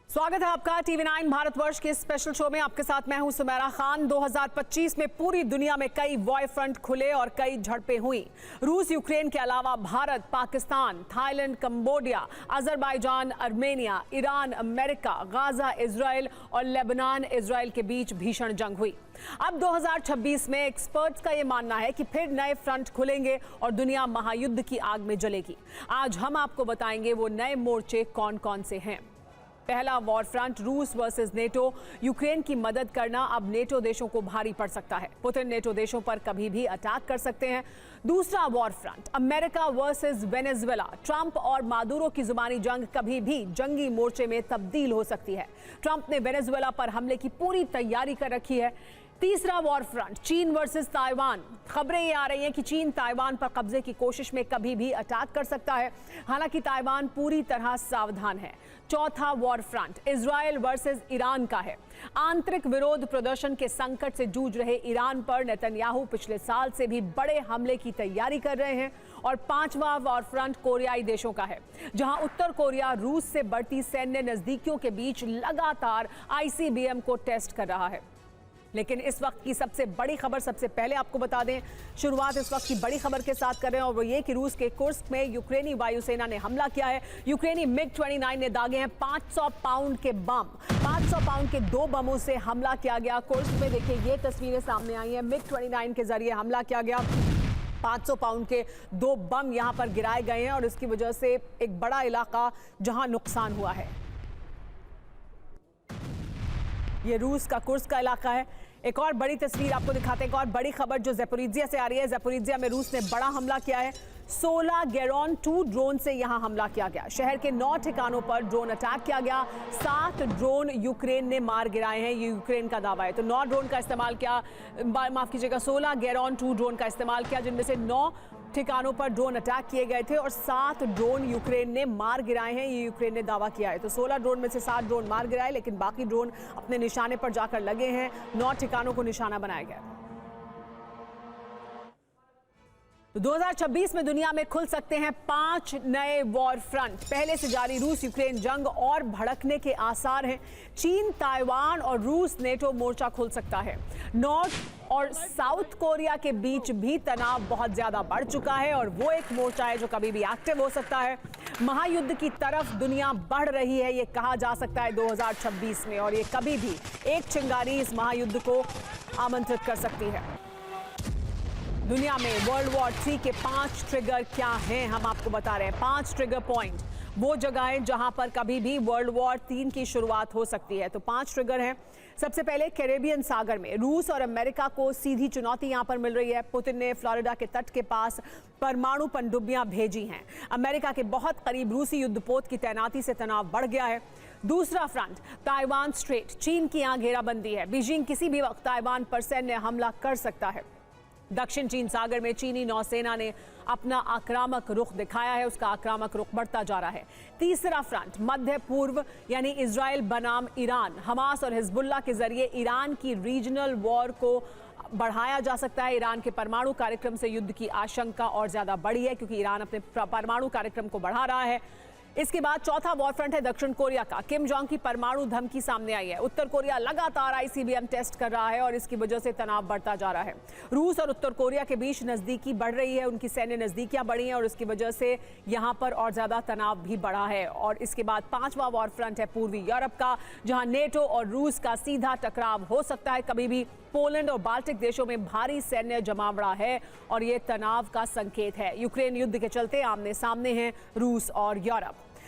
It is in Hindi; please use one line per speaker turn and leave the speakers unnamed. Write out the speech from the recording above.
स्वागत है आपका टीवी 9 भारतवर्ष के स्पेशल शो में। आपके साथ मैं हूं सुमेरा खान। 2025 में पूरी दुनिया में कई वॉर फ्रंट खुले और कई झड़पें हुई। रूस यूक्रेन के अलावा Bharat, Pakistan, Thailand, Cambodia, Azerbaijan, Armenia, Iran, America, Gaza, Israel और लेबनान इजराइल के बीच भीषण जंग हुई। अब 2026 में एक्सपर्ट्स का यह मानना है कि फिर नए फ्रंट खुलेंगे और दुनिया महायुद्ध की आग में जलेगी। आज हम आपको बताएंगे वो नए मोर्चे कौन कौन से हैं। पहला वॉर फ्रंट रूस वर्सेस नेटो। यूक्रेन की मदद करना अब नेटो देशों को भारी पड़ सकता है। पुतिन नेटो देशों पर कभी भी अटैक कर सकते हैं। दूसरा war front America versus Venezuela. Trump और मादुरो की जुबानी जंग कभी भी जंगी मोर्चे में तब्दील हो सकती है। ट्रंप ने वेनेजुएला पर हमले की पूरी तैयारी कर रखी है। तीसरा वॉर फ्रंट चीन वर्सेस ताइवान। खबरें ये आ रही हैं कि चीन ताइवान पर कब्जे की कोशिश में कभी भी अटैक कर सकता है, हालांकि ताइवान पूरी तरह सावधान है। चौथा war front Israel versus Iran का है। आंतरिक विरोध प्रदर्शन के संकट से जूझ रहे ईरान पर नेतन्याहू पिछले साल से भी बड़े हमले की तैयारी कर रहे हैं। और पांचवा वॉर फ्रंट कोरियाई देशों का है, जहां उत्तर कोरिया रूस से बढ़ती सैन्य नजदीकियों के बीच लगातार आईसीबीएम को टेस्ट कर रहा है। लेकिन इस वक्त की सबसे बड़ी खबर सबसे पहले आपको बता दें। शुरुआत इस वक्त की बड़ी खबर के साथ कर रहे हैं और वो ये कि रूस के कुर्स्क में यूक्रेनी वायुसेना ने हमला किया है। यूक्रेनी MiG-29 ने दागे हैं 500 पाउंड के बम। 500 पाउंड के 2 बमों से हमला किया गया। कुर्स्क में देखिए ये तस्वीरें सामने आई हैं। MiG-29 के जरिए हमला किया गया। 500 पाउंड के 2 बम यहां पर गिराए गए हैं और इसकी वजह से एक बड़ा इलाका जहां नुकसान हुआ है। ये रूस का कुर्स्क का इलाका है। एक और बड़ी तस्वीर आपको दिखाते हैं। एक और बड़ी खबर जो ज़ैपोरिज्जिया से आ रही है। ज़ैपोरिज्जिया में रूस ने बड़ा हमला किया है। 16 गेरॉन 2 ड्रोन से यहां हमला किया गया। शहर के 9 ठिकानों पर ड्रोन अटैक किया गया। 7 ड्रोन यूक्रेन ने मार गिराए हैं, ये यूक्रेन का दावा है। तो 9 ड्रोन का इस्तेमाल किया, माफ कीजिएगा 16 गेरॉन 2 ड्रोन का इस्तेमाल किया, जिनमें से 9 ठिकानों पर ड्रोन अटैक किए गए थे और 7 ड्रोन यूक्रेन ने मार गिराए हैं, ये यूक्रेन ने दावा किया है। तो 16 ड्रोन में से 7 ड्रोन मार गिराए, लेकिन बाकी ड्रोन अपने निशाने पर जाकर लगे हैं। 9 ठिकानों को निशाना बनाया गया। तो 2026 में दुनिया में खुल सकते हैं 5 नए वॉर फ्रंट। पहले से जारी रूस यूक्रेन जंग और भड़कने के आसार हैं। चीन, ताइवान और रूस नेटो मोर्चा खुल सकता है। नॉर्थ और साउथ कोरिया के बीच भी तनाव बहुत ज्यादा बढ़ चुका है और वो एक मोर्चा है जो कभी भी एक्टिव हो सकता है। महायुद्ध की तरफ दुनिया बढ़ रही है, ये कहा जा सकता है 2026 में, और ये कभी भी एक चिंगारी इस महायुद्ध को आमंत्रित कर सकती है। दुनिया में वर्ल्ड वॉर 3 के 5 ट्रिगर क्या हैं, हम आपको बता रहे हैं। 5 ट्रिगर पॉइंट, वो जगहें जहां पर कभी भी वर्ल्ड वॉर 3 की शुरुआत हो सकती है। तो 5 ट्रिगर हैं। सबसे पहले कैरेबियन सागर में रूस और अमेरिका को सीधी चुनौती यहां पर मिल रही है। पुतिन ने फ्लोरिडा के तट के पास परमाणु पनडुब्बियां भेजी हैं। अमेरिका के बहुत करीब रूसी युद्धपोत की तैनाती से तनाव बढ़ गया है। दूसरा फ्रंट ताइवान स्ट्रेट। चीन की यहां घेराबंदी है। बीजिंग किसी भी वक्त ताइवान पर सैन्य हमला कर सकता है। दक्षिण चीन सागर में चीनी नौसेना ने अपना आक्रामक रुख दिखाया है, उसका आक्रामक रुख बढ़ता जा रहा है। तीसरा फ्रंट मध्य पूर्व, यानी इजराइल बनाम ईरान। हमास और हिजबुल्लाह के जरिए ईरान की रीजनल वॉर को बढ़ाया जा सकता है। ईरान के परमाणु कार्यक्रम से युद्ध की आशंका और ज्यादा बढ़ी है, क्योंकि ईरान अपने परमाणु कार्यक्रम को बढ़ा रहा है। इसके बाद चौथा वॉर फ्रंट है दक्षिण कोरिया का। किम जोंग की परमाणु धमकी सामने आई है। उत्तर कोरिया लगातार आईसीबीएम टेस्ट कर रहा है और इसकी वजह से तनाव बढ़ता जा रहा है। रूस और उत्तर कोरिया के बीच नजदीकी बढ़ रही है, उनकी सैन्य नजदीकियां बढ़ी हैं और इसकी वजह से यहां पर और ज्यादा तनाव भी बढ़ा है। और इसके बाद 5वां वॉर फ्रंट है पूर्वी यूरोप का, जहां नेटो और रूस का सीधा टकराव हो सकता है कभी भी। पोलैंड और बाल्टिक देशों में भारी सैन्य जमावड़ा है और ये तनाव का संकेत है। यूक्रेन युद्ध के चलते आमने सामने हैं रूस और यूरोप।